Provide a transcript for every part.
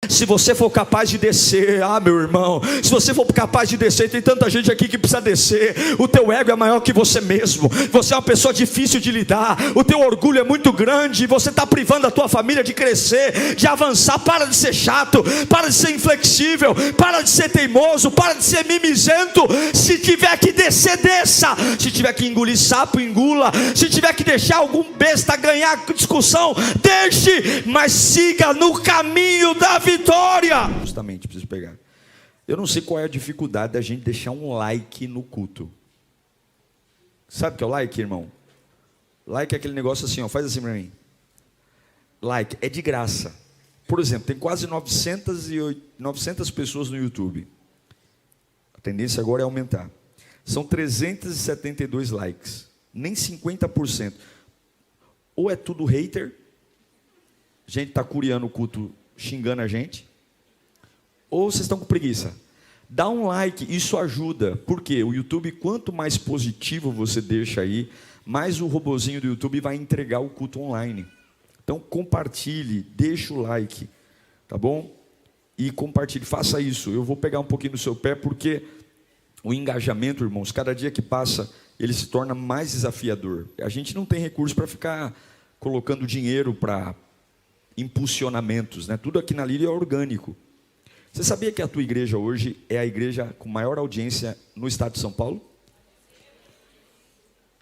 Se você for capaz de descer, meu irmão, se você for capaz de descer, tem tanta gente aqui que precisa descer. O teu ego é maior que você mesmo, você é uma pessoa difícil de lidar, o teu orgulho é muito grande, você está privando a tua família de crescer, de avançar. Para de ser chato, para de ser inflexível, para de ser teimoso, para de ser mimizento. Se tiver que descer, desça. Se tiver que engolir sapo, engula. Se tiver que deixar algum besta ganhar discussão, deixe, mas siga no caminho da vitória. Justamente, preciso pegar. Eu não sei qual é a dificuldade da gente deixar um like no culto. Sabe o que é o like, irmão? Like é aquele negócio assim, faz assim pra mim. Like é de graça. Por exemplo, tem quase 900 pessoas no YouTube. A tendência agora é aumentar. São 372 likes. Nem 50%. Ou é tudo hater, gente está curiando o culto, xingando a gente, ou vocês estão com preguiça. Dá um like, isso ajuda. Por quê? O YouTube, quanto mais positivo você deixa aí, mais o robozinho do YouTube vai entregar o culto online. Então compartilhe, deixa o like, tá bom? E compartilhe, faça isso. Eu vou pegar um pouquinho do seu pé, porque o engajamento, irmãos, cada dia que passa, ele se torna mais desafiador. A gente não tem recurso para ficar colocando dinheiro para impulsionamentos, né? Tudo aqui na Lírio é orgânico. Você sabia que a tua igreja hoje é a igreja com maior audiência no estado de São Paulo?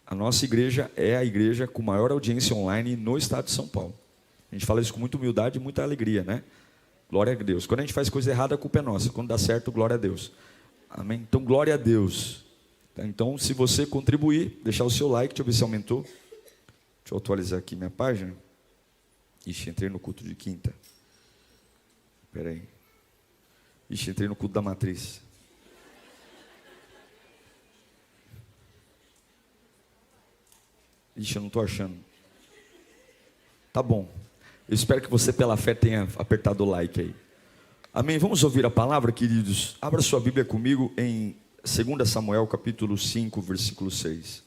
A nossa igreja é a igreja com maior audiência online no estado de São Paulo. A gente fala isso com muita humildade e muita alegria, né? Glória a Deus. Quando a gente faz coisa errada, a culpa é nossa. Quando dá certo, glória a Deus. Amém? Então, glória a Deus. Então, se você contribuir, deixar o seu like, deixa eu ver se aumentou. Deixa eu atualizar aqui minha página. Ixi, entrei no culto de quinta. Espera aí. Ixi, entrei no culto da matriz. Ixi, eu não estou achando. Tá bom. Eu espero que você, pela fé, tenha apertado o like aí. Amém? Vamos ouvir a palavra, queridos? Abra sua Bíblia comigo em 2 Samuel, capítulo 5, versículo 6.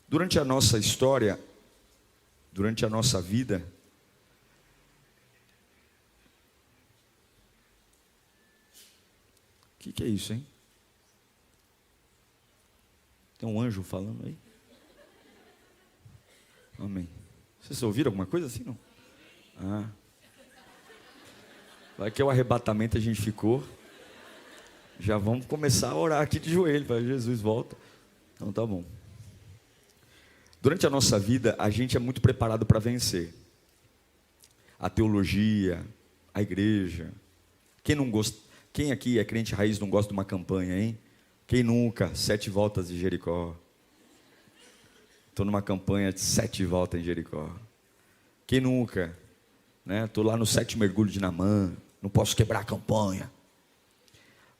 Durante a nossa história, durante a nossa vida, o que é isso, hein? Tem um anjo falando aí? Amém. Vocês ouviram alguma coisa assim, não? Vai que é o arrebatamento, a gente ficou. Já vamos começar a orar aqui de joelho, para Jesus volta. Então tá bom. Durante a nossa vida, a gente é muito preparado para vencer. A teologia, a igreja. Quem não gosta? Quem aqui é crente raiz não gosta de uma campanha, hein? Quem nunca? 7 voltas de Jericó. Estou numa campanha de 7 voltas em Jericó. Quem nunca? Estou lá no 7 mergulho de Naamã. Não posso quebrar a campanha.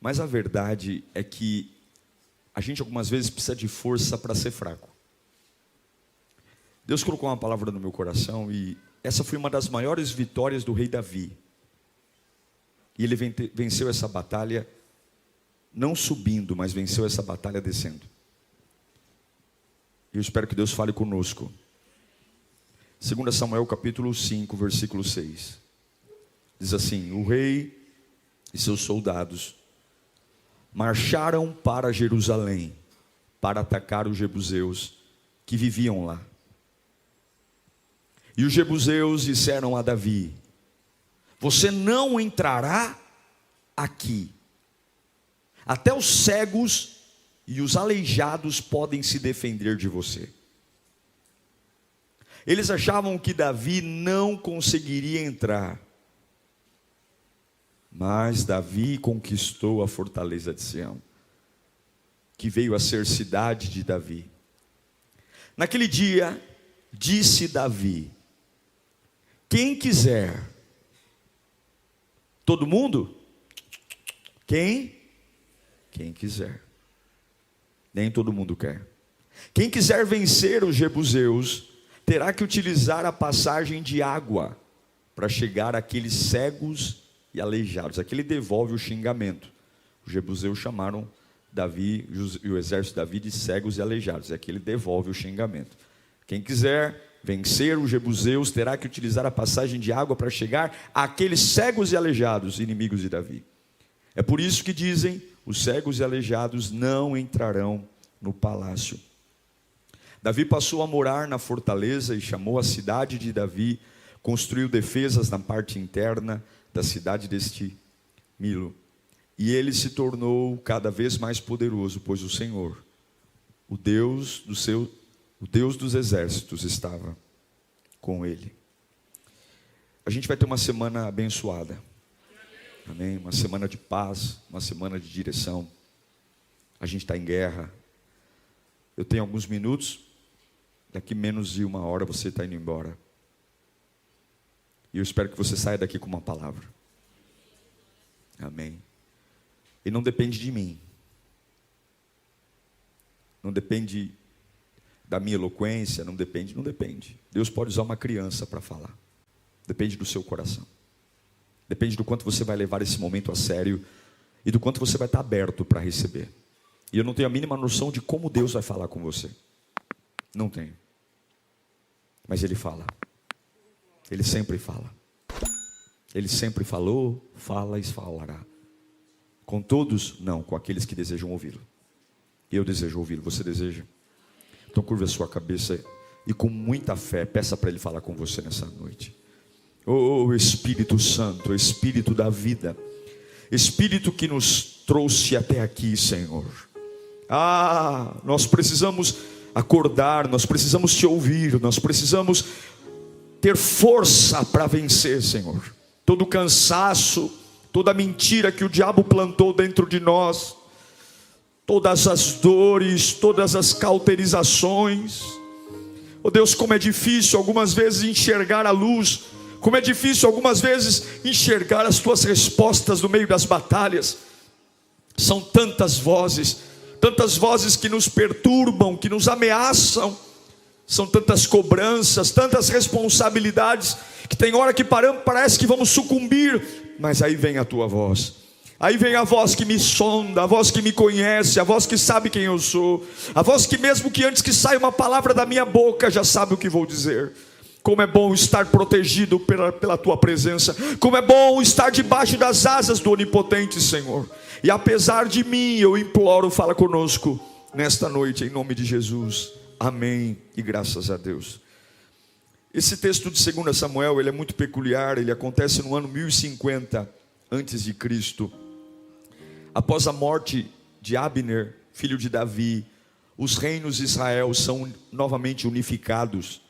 Mas a verdade é que a gente algumas vezes precisa de força para ser fraco. Deus colocou uma palavra no meu coração e essa foi uma das maiores vitórias do rei Davi. E ele venceu essa batalha não subindo, mas venceu essa batalha descendo. E eu espero que Deus fale conosco. 2 Samuel capítulo 5, versículo 6. Diz assim: o rei e seus soldados marcharam para Jerusalém para atacar os jebuseus que viviam lá. E os jebuseus disseram a Davi: você não entrará aqui. Até os cegos e os aleijados podem se defender de você. Eles achavam que Davi não conseguiria entrar. Mas Davi conquistou a fortaleza de Sião, que veio a ser cidade de Davi. Naquele dia, disse Davi: quem quiser. Todo mundo? Quem quiser. Nem todo mundo quer. Quem quiser vencer os jebuseus, terá que utilizar a passagem de água para chegar àqueles cegos e aleijados. Aqui ele devolve o xingamento. Os jebuseus chamaram Davi e o exército de Davi de cegos e aleijados. É que ele devolve o xingamento. Quem quiser vencer os jebuseus terá que utilizar a passagem de água para chegar àqueles cegos e aleijados, inimigos de Davi. É por isso que dizem: os cegos e aleijados não entrarão no palácio. Davi passou a morar na fortaleza e chamou a cidade de Davi, construiu defesas na parte interna da cidade deste Milo. E ele se tornou cada vez mais poderoso, pois o Senhor, o Deus dos exércitos, estava com ele. A gente vai ter uma semana abençoada. Amém? Uma semana de paz, uma semana de direção. A gente está em guerra. Eu tenho alguns minutos. Daqui menos de 1 hora você está indo embora. E eu espero que você saia daqui com uma palavra. Amém. E não depende de mim. Não depende da minha eloquência, não depende. Deus pode usar uma criança para falar. Depende do seu coração. Depende do quanto você vai levar esse momento a sério e do quanto você vai estar aberto para receber. E eu não tenho a mínima noção de como Deus vai falar com você. Não tenho. Mas Ele fala. Ele sempre fala. Ele sempre falou, fala e falará. Com todos, não, com aqueles que desejam ouvi-lo. Eu desejo ouvi-lo, você deseja? Então curva a sua cabeça e com muita fé, peça para Ele falar com você nessa noite. Oh Espírito Santo, Espírito da vida, Espírito que nos trouxe até aqui, Senhor. Nós precisamos acordar, nós precisamos te ouvir, nós precisamos ter força para vencer, Senhor. Todo cansaço, toda mentira que o diabo plantou dentro de nós, todas as dores, todas as cauterizações. Oh Deus, como é difícil algumas vezes enxergar a luz, como é difícil algumas vezes enxergar as tuas respostas no meio das batalhas. São tantas vozes que nos perturbam, que nos ameaçam. São tantas cobranças, tantas responsabilidades, que tem hora que paramos, parece que vamos sucumbir. Mas aí vem a tua voz. Aí vem a voz que me sonda, a voz que me conhece, a voz que sabe quem eu sou, a voz que mesmo que antes que saia uma palavra da minha boca, já sabe o que vou dizer. Como é bom estar protegido pela tua presença. Como é bom estar debaixo das asas do Onipotente, Senhor. E apesar de mim, eu imploro, fala conosco nesta noite, em nome de Jesus. Amém e graças a Deus. Esse texto de 2 Samuel, ele é muito peculiar. Ele acontece no ano 1050 antes de Cristo. Após a morte de Abner, filho de Davi, os reinos de Israel são novamente unificados.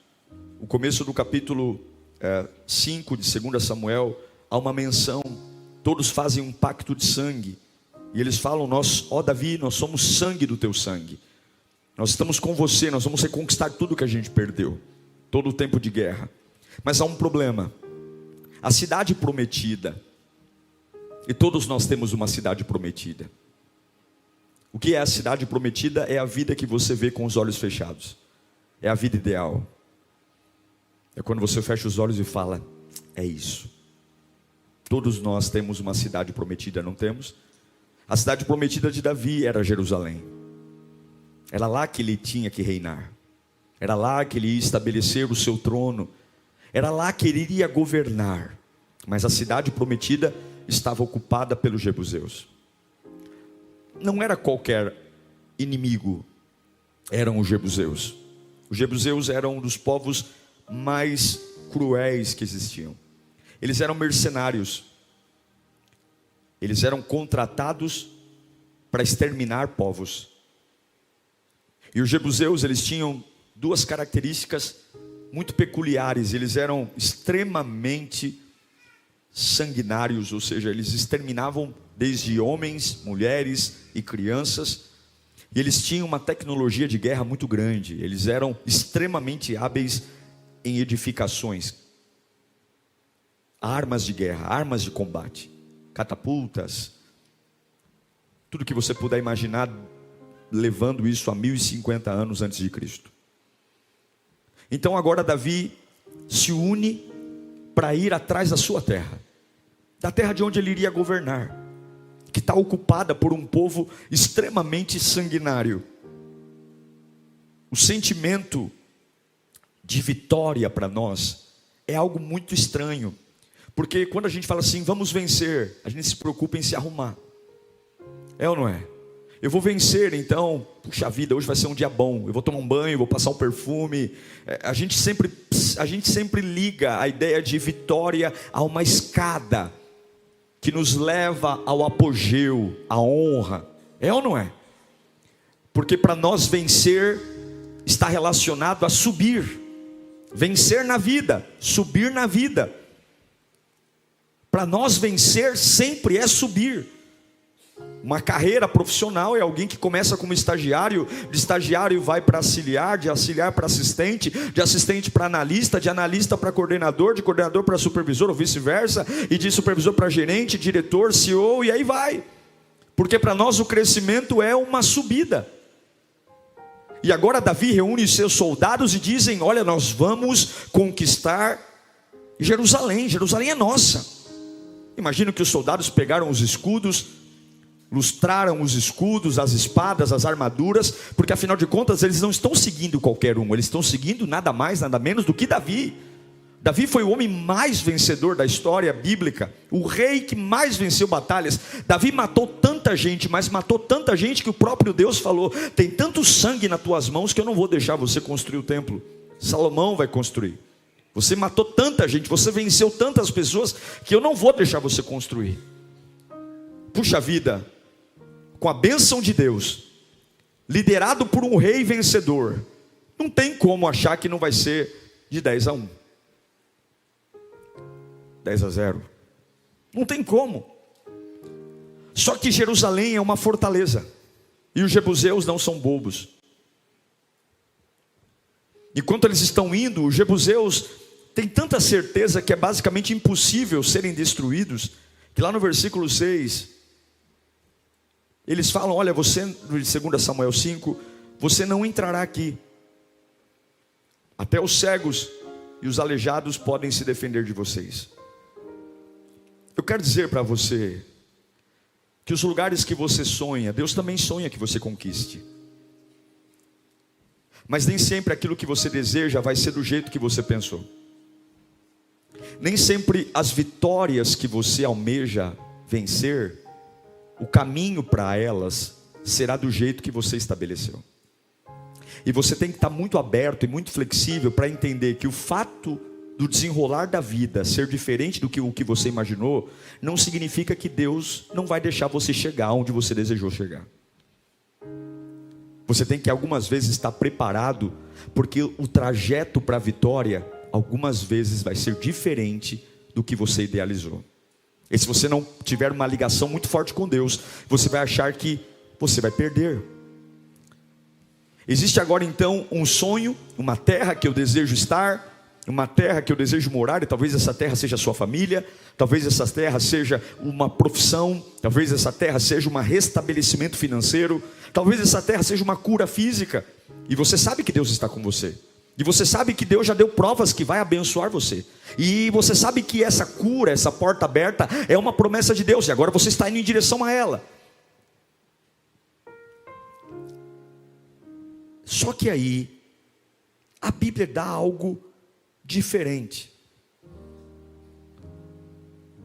No começo do capítulo 5 de 2 Samuel, há uma menção. Todos fazem um pacto de sangue. E eles falam: ó Davi, nós somos sangue do teu sangue. Nós estamos com você, nós vamos reconquistar tudo que a gente perdeu. Todo o tempo de guerra. Mas há um problema. A cidade prometida. E todos nós temos uma cidade prometida. O que é a cidade prometida? É a vida que você vê com os olhos fechados. É a vida ideal. É quando você fecha os olhos e fala: é isso. Todos nós temos uma cidade prometida, não temos? A cidade prometida de Davi era Jerusalém. Era lá que ele tinha que reinar. Era lá que ele ia estabelecer o seu trono. Era lá que ele iria governar. Mas a cidade prometida estava ocupada pelos jebuseus. Não era qualquer inimigo, eram os jebuseus. Os jebuseus eram um dos povos mais cruéis que existiam. Eles eram mercenários. Eles eram contratados para exterminar povos. E os jebuseus, eles tinham duas características muito peculiares. Eles eram extremamente sanguinários, ou seja, eles exterminavam desde homens, mulheres e crianças. E eles tinham uma tecnologia de guerra muito grande. Eles eram extremamente hábeis em edificações, armas de guerra, armas de combate, catapultas, tudo que você puder imaginar, levando isso a 1050 anos antes de Cristo. Então agora Davi se une para ir atrás da sua terra, da terra de onde ele iria governar. que está ocupada por um povo extremamente sanguinário. O sentimento de vitória para nós é algo muito estranho, porque quando a gente fala assim, vamos vencer, a gente se preocupa em se arrumar. É ou não é? Eu vou vencer, então, puxa vida, hoje vai ser um dia bom, eu vou tomar um banho, vou passar um perfume. A gente sempre liga a ideia de vitória a uma escada que nos leva ao apogeu, à honra. É ou não é? Porque para nós vencer está relacionado a subir. Vencer na vida, subir na vida. Para nós vencer sempre é subir. Uma carreira profissional é alguém que começa como estagiário, de estagiário vai para auxiliar, de auxiliar para assistente, de assistente para analista, de analista para coordenador, de coordenador para supervisor ou vice-versa, e de supervisor para gerente, diretor, CEO, e aí vai. Porque para nós o crescimento é uma subida. E agora Davi reúne seus soldados e dizem, olha, nós vamos conquistar Jerusalém, Jerusalém é nossa. Imagino que os soldados pegaram os escudos, lustraram os escudos, as espadas, as armaduras, porque afinal de contas eles não estão seguindo qualquer um, eles estão seguindo nada mais, nada menos do que Davi. Davi foi o homem mais vencedor da história bíblica, o rei que mais venceu batalhas. Davi matou tanta gente, mas matou tanta gente que o próprio Deus falou, tem tanto sangue nas tuas mãos que eu não vou deixar você construir o templo, Salomão vai construir. Você matou tanta gente, você venceu tantas pessoas que eu não vou deixar você construir. Puxa vida, com a bênção de Deus, liderado por um rei vencedor, não tem como achar que não vai ser de 10-1, 10-0, não tem como. Só que Jerusalém é uma fortaleza, e os jebuseus não são bobos. Enquanto eles estão indo, os jebuseus têm tanta certeza que é basicamente impossível serem destruídos, que lá no versículo 6, eles falam, olha, você, em 2 Samuel 5, você não entrará aqui. Até os cegos e os aleijados podem se defender de vocês. Eu quero dizer para você, que os lugares que você sonha, Deus também sonha que você conquiste. Mas nem sempre aquilo que você deseja vai ser do jeito que você pensou. Nem sempre as vitórias que você almeja vencer, o caminho para elas será do jeito que você estabeleceu. E você tem que estar muito aberto e muito flexível para entender que o fato do desenrolar da vida ser diferente do que o que você imaginou, não significa que Deus não vai deixar você chegar onde você desejou chegar. Você tem que algumas vezes estar preparado, porque o trajeto para a vitória, algumas vezes vai ser diferente do que você idealizou. E se você não tiver uma ligação muito forte com Deus, você vai achar que você vai perder. Existe agora então um sonho, uma terra que eu desejo estar, uma terra que eu desejo morar, e talvez essa terra seja a sua família, talvez essa terra seja uma profissão, talvez essa terra seja um restabelecimento financeiro, talvez essa terra seja uma cura física, e você sabe que Deus está com você, e você sabe que Deus já deu provas que vai abençoar você, e você sabe que essa cura, essa porta aberta é uma promessa de Deus, e agora você está indo em direção a ela. Só que aí a Bíblia dá algo diferente.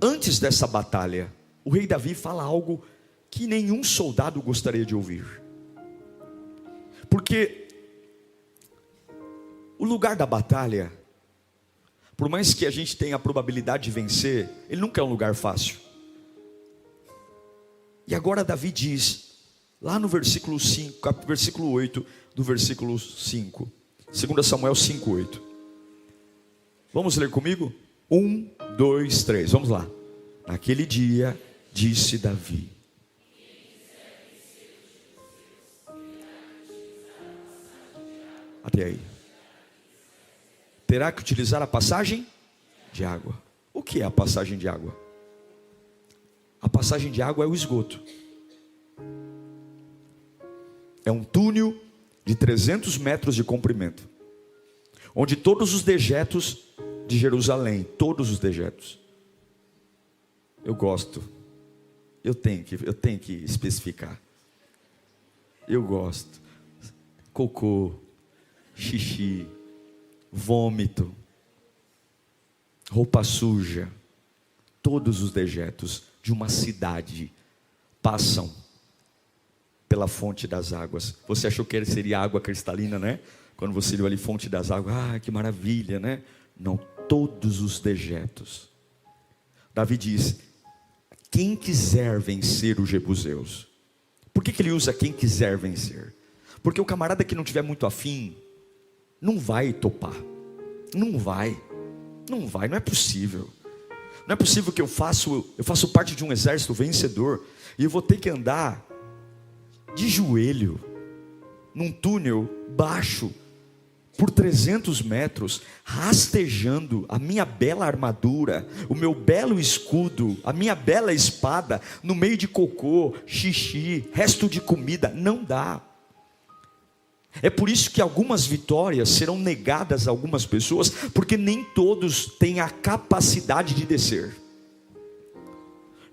Antes dessa batalha, o rei Davi fala algo que nenhum soldado gostaria de ouvir. Porque o lugar da batalha, por mais que a gente tenha a probabilidade de vencer, ele nunca é um lugar fácil. E agora Davi diz, lá no versículo 5, versículo 8 do versículo 5, 2 Samuel 5:8. Vamos ler comigo? 1, 2, 3, vamos lá. Naquele dia, disse Davi. Até aí. Terá que utilizar a passagem de água. O que é a passagem de água? A passagem de água é o esgoto. É um túnel de 300 metros de comprimento, onde todos os dejetos de Jerusalém, todos os dejetos, eu gosto eu tenho que especificar. Eu gosto. Cocô, xixi, vômito, roupa suja, todos os dejetos de uma cidade passam pela fonte das águas. Você achou que seria água cristalina, né? Quando você viu ali, fonte das águas, que maravilha, né? Não, todos os dejetos. Davi diz: quem quiser vencer os jebuseus. Por que ele usa quem quiser vencer? Porque o camarada que não tiver muito afim, não vai topar. Não vai, não é possível. Não é possível que eu faço parte de um exército vencedor e eu vou ter que andar de joelho num túnel baixo por 300 metros, rastejando a minha bela armadura, o meu belo escudo, a minha bela espada, no meio de cocô, xixi, resto de comida. Não dá. É por isso que algumas vitórias serão negadas a algumas pessoas, porque nem todos têm a capacidade de descer.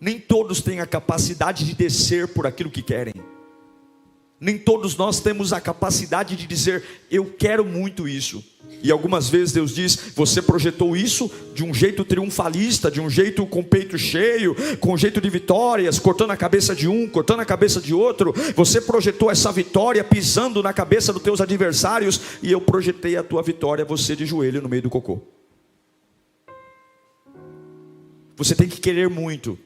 Nem todos têm a capacidade de descer por aquilo que querem. Nem todos nós temos a capacidade de dizer: eu quero muito isso. E algumas vezes Deus diz: você projetou isso de um jeito triunfalista, de um jeito com o peito cheio, com um jeito de vitórias, cortando a cabeça de um, cortando a cabeça de outro. Você projetou essa vitória pisando na cabeça dos teus adversários, e eu projetei a tua vitória, você de joelho no meio do cocô. Você tem que querer muito.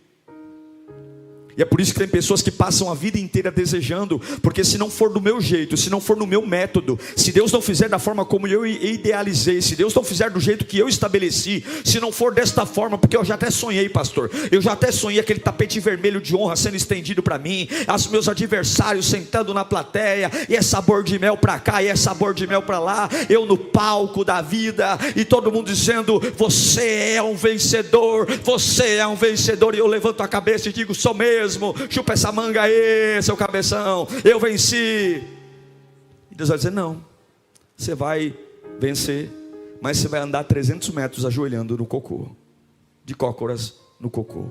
E é por isso que tem pessoas que passam a vida inteira desejando, porque se não for do meu jeito, se não for no meu método, se Deus não fizer da forma como eu idealizei, se Deus não fizer do jeito que eu estabeleci, se não for desta forma, porque eu já até sonhei, pastor, eu já até sonhei aquele tapete vermelho de honra sendo estendido para mim, os meus adversários sentando na plateia, e é sabor de mel para cá, e é sabor de mel para lá, eu no palco da vida, e todo mundo dizendo: você é um vencedor, você é um vencedor. E eu levanto a cabeça e digo: sou mesmo. Chupa essa manga aí, seu cabeção, eu venci. E Deus vai dizer: não, você vai vencer, mas você vai andar 300 metros ajoelhando no cocô, de cócoras no cocô,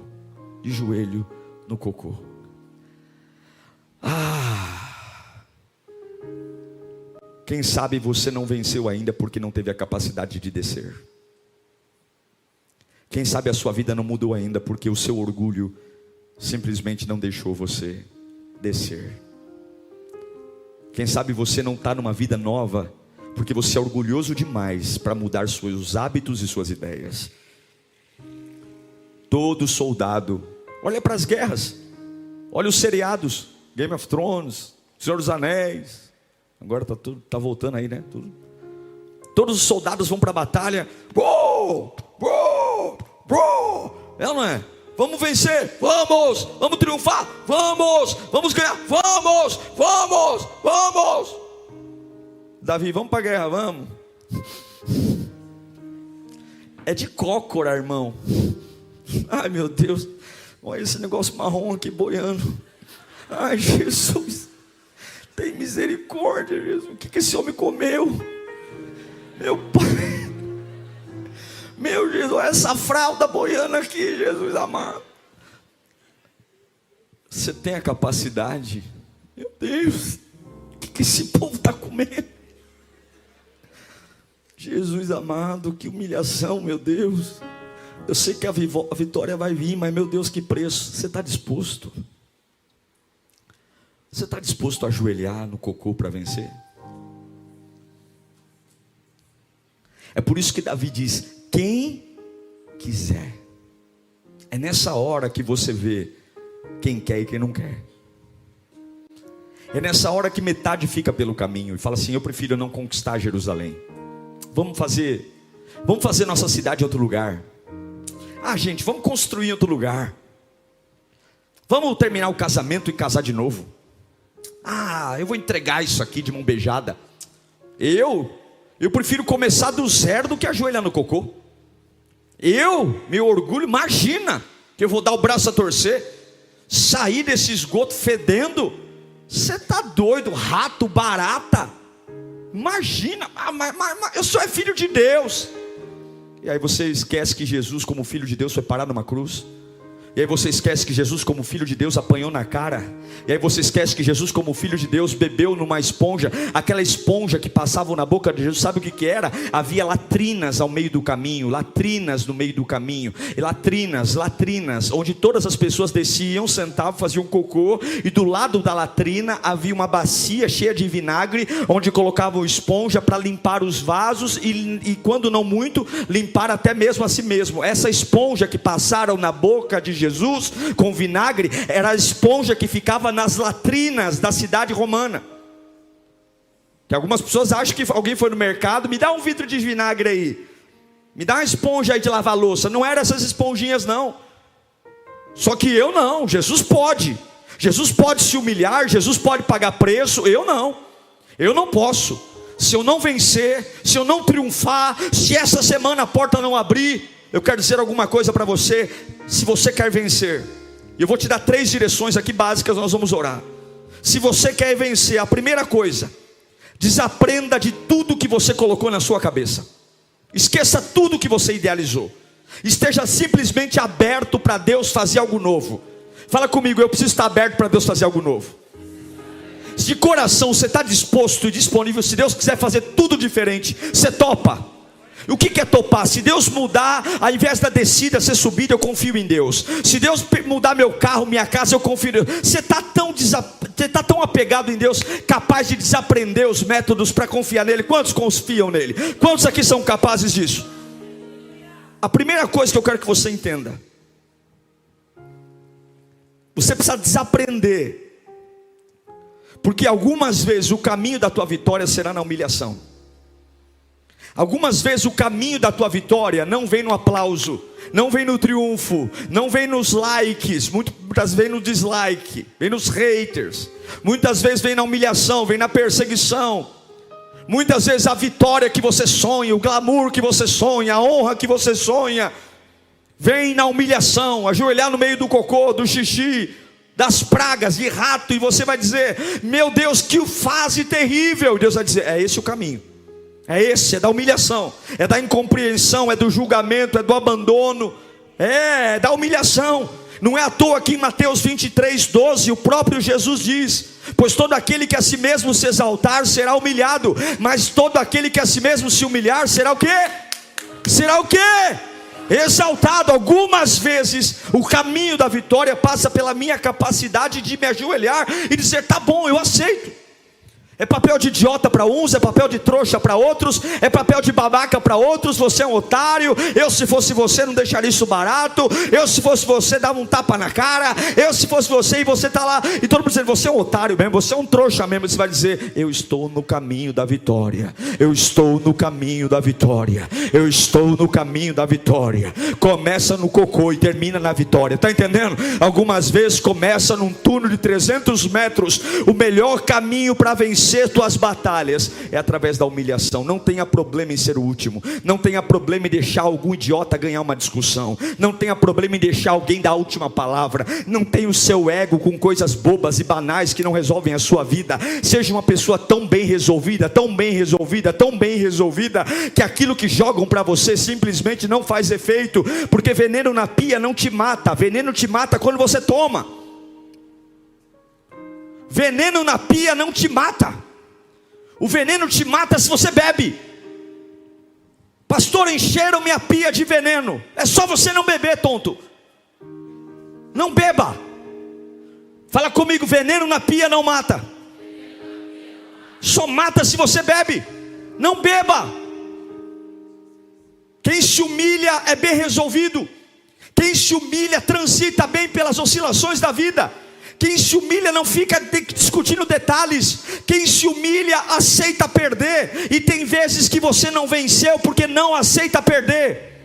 de joelho no cocô. Quem sabe você não venceu ainda porque não teve a capacidade de descer. Quem sabe a sua vida não mudou ainda porque o seu orgulho simplesmente não deixou você descer. Quem sabe você não está numa vida nova porque você é orgulhoso demais para mudar seus hábitos e suas ideias. Todo soldado, olha para as guerras, olha os seriados, Game of Thrones, Senhor dos Anéis, agora tá voltando aí, né? Todos os soldados vão para a batalha. É ou não é? Vamos vencer, vamos triunfar, vamos ganhar, vamos. Davi, vamos para a guerra, vamos. É de cócora, irmão. Ai, meu Deus, olha esse negócio marrom aqui boiando. Ai, Jesus, tem misericórdia, Jesus. O que esse homem comeu? Meu Pai, meu Jesus, olha essa fralda boiando aqui, Jesus amado. Você tem a capacidade? Meu Deus, o que esse povo está comendo? Jesus amado, que humilhação, meu Deus. Eu sei que a vitória vai vir, mas meu Deus, que preço. Você está disposto? Você está disposto a ajoelhar no cocô para vencer? É por isso que Davi diz: quem quiser. É nessa hora que você vê quem quer e quem não quer. É nessa hora que metade fica pelo caminho e fala assim: eu prefiro não conquistar Jerusalém. Vamos fazer nossa cidade em outro lugar. Gente, vamos construir em outro lugar. Vamos terminar o casamento e casar de novo. Eu vou entregar isso aqui de mão beijada. Eu prefiro começar do zero do que ajoelhar no cocô. Meu orgulho, imagina que eu vou dar o braço a torcer, sair desse esgoto fedendo. Você está doido, rato, barata. Imagina, eu sou filho de Deus. E aí você esquece que Jesus, como filho de Deus, foi parar numa cruz. E aí você esquece que Jesus, como Filho de Deus, apanhou na cara. E aí você esquece que Jesus, como Filho de Deus, bebeu numa esponja. Aquela esponja que passava na boca de Jesus, sabe o que era? Havia latrinas ao meio do caminho. Latrinas no meio do caminho. E latrinas, onde todas as pessoas desciam, sentavam, faziam cocô. E do lado da latrina havia uma bacia cheia de vinagre, onde colocavam esponja para limpar os vasos. E quando não muito, limpar até mesmo a si mesmo. Essa esponja que passaram na boca de Jesus com vinagre era a esponja que ficava nas latrinas da cidade romana. Que algumas pessoas acham que alguém foi no mercado, me dá um vidro de vinagre aí, me dá uma esponja aí de lavar louça. Não eram essas esponjinhas não. Só que eu não. Jesus pode se humilhar, Jesus pode pagar preço. Eu não posso. Se eu não vencer, se eu não triunfar, se essa semana a porta não abrir, eu quero dizer alguma coisa para você. Se você quer vencer, eu vou te dar 3 direções aqui básicas, nós vamos orar. Se você quer vencer, a primeira coisa: desaprenda de tudo que você colocou na sua cabeça. Esqueça tudo que você idealizou. Esteja simplesmente aberto para Deus fazer algo novo. Fala comigo, eu preciso estar aberto para Deus fazer algo novo. De coração você está disposto e disponível. Se Deus quiser fazer tudo diferente, você topa. O que é topar? Se Deus mudar, ao invés da descida ser subida, eu confio em Deus. Se Deus mudar meu carro, minha casa, eu confio em Deus. Você está tão apegado em Deus, capaz de desaprender os métodos para confiar nele. Quantos confiam nele? Quantos aqui são capazes disso? A primeira coisa que eu quero que você entenda: você precisa desaprender, porque algumas vezes o caminho da tua vitória será na humilhação. Algumas vezes o caminho da tua vitória não vem no aplauso, não vem no triunfo, não vem nos likes, muitas vezes no dislike, vem nos haters, muitas vezes vem na humilhação, vem na perseguição. Muitas vezes a vitória que você sonha, o glamour que você sonha, a honra que você sonha, vem na humilhação, ajoelhar no meio do cocô, do xixi, das pragas, de rato, e você vai dizer: meu Deus, que fase terrível. Deus vai dizer: é esse o caminho. É da humilhação, é da incompreensão, é do julgamento, é do abandono, é da humilhação. Não é à toa que em Mateus 23:12 o próprio Jesus diz: pois todo aquele que a si mesmo se exaltar será humilhado, mas todo aquele que a si mesmo se humilhar será o quê? Será o quê? Exaltado. Algumas vezes o caminho da vitória passa pela minha capacidade de me ajoelhar e dizer: tá bom, eu aceito. É papel de idiota para uns, é papel de trouxa para outros, é papel de babaca para outros. Você é um otário. Eu, se fosse você, não deixaria isso barato. Eu, se fosse você, dava um tapa na cara. Eu, se fosse você, e você está lá e todo mundo dizendo: você é um otário mesmo, você é um trouxa mesmo. Você vai dizer: eu estou no caminho da vitória. Eu estou no caminho da vitória. Eu estou no caminho da vitória. Começa no cocô e termina na vitória. Está entendendo? Algumas vezes começa num túnel de 300 metros. O melhor caminho para vencer tuas batalhas é através da humilhação. Não tenha problema em ser o último. Não tenha problema em deixar algum idiota ganhar uma discussão. Não tenha problema em deixar alguém dar a última palavra. Não tenha o seu ego com coisas bobas e banais que não resolvem a sua vida. Seja uma pessoa tão bem resolvida, tão bem resolvida, tão bem resolvida, que aquilo que jogam para você simplesmente não faz efeito. Porque veneno na pia não te mata. Veneno te mata quando você toma. Veneno na pia não te mata. O veneno te mata se você bebe. Pastor, encheram minha pia de veneno. É só você não beber, tonto. Não beba. Fala comigo: veneno na pia não mata. Só mata se você bebe. Não beba. Quem se humilha é bem resolvido. Quem se humilha transita bem pelas oscilações da vida. Quem se humilha não fica discutindo detalhes. Quem se humilha aceita perder. E tem vezes que você não venceu porque não aceita perder.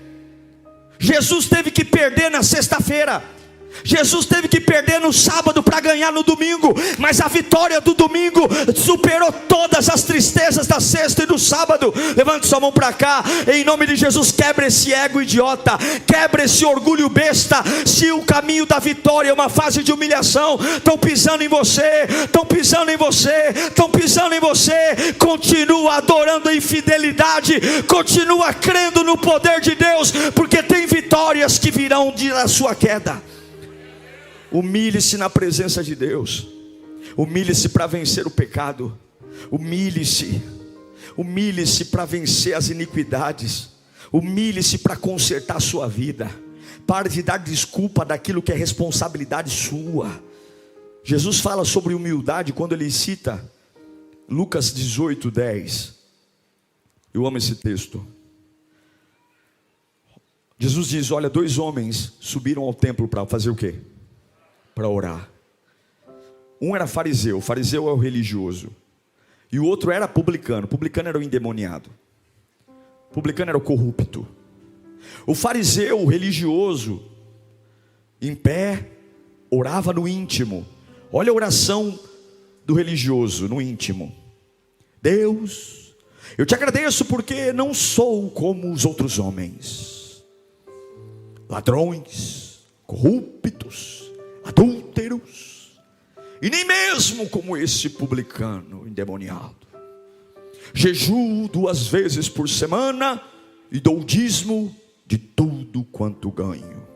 Jesus teve que perder na sexta-feira. Jesus teve que perder no sábado para ganhar no domingo. Mas a vitória do domingo superou todas as tristezas da sexta e do sábado. Levante sua mão para cá. Em nome de Jesus, quebra esse ego idiota. Quebra esse orgulho besta. Se o caminho da vitória é uma fase de humilhação, estão pisando em você. Estão pisando em você. Estão pisando em você. Continua adorando a infidelidade. Continua crendo no poder de Deus. Porque tem vitórias que virão da sua queda. Humilhe-se na presença de Deus. Humilhe-se para vencer o pecado. Humilhe-se. Humilhe-se para vencer as iniquidades. Humilhe-se para consertar a sua vida. Pare de dar desculpa daquilo que é responsabilidade sua. Jesus fala sobre humildade quando ele cita Lucas 18:10. Eu amo esse texto. Jesus diz: olha, 2 homens subiram ao templo para fazer o quê? Para orar. Um era fariseu, o fariseu é o religioso. E o outro era publicano, o publicano era o endemoniado. O publicano era o corrupto. O fariseu, o religioso, em pé, orava no íntimo. Olha a oração do religioso no íntimo: Deus, eu te agradeço porque não sou como os outros homens, ladrões, corruptos, adúlteros, e nem mesmo como esse publicano endemoniado. Jejuo 2 vezes por semana e dou o dízimo de tudo quanto ganho.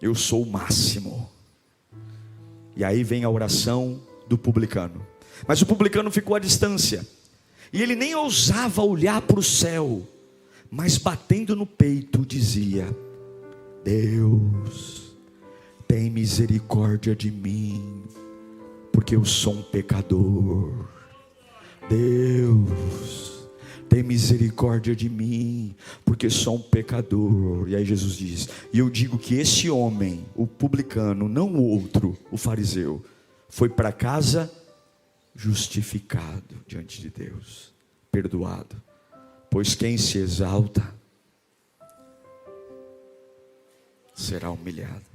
Eu sou o máximo. E aí vem a oração do publicano. Mas o publicano ficou à distância, e ele nem ousava olhar para o céu, mas batendo no peito dizia: Deus, tem misericórdia de mim, porque eu sou um pecador. Deus, tem misericórdia de mim, porque sou um pecador. E aí Jesus diz: e eu digo que esse homem, o publicano, não o outro, o fariseu, foi para casa justificado diante de Deus, perdoado. Pois quem se exalta será humilhado,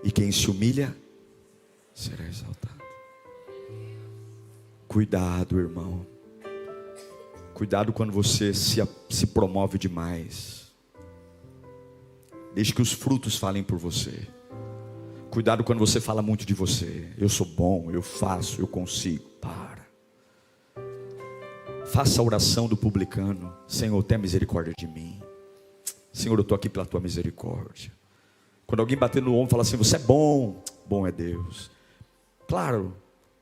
e quem se humilha será exaltado. Cuidado, irmão. Cuidado quando você se promove demais. Deixe que os frutos falem por você. Cuidado quando você fala muito de você. Eu sou bom, eu faço, eu consigo. Para. Faça a oração do publicano: Senhor, tenha misericórdia de mim. Senhor, eu estou aqui pela tua misericórdia. Quando alguém bater no ombro e falar assim: você é bom, bom é Deus. Claro,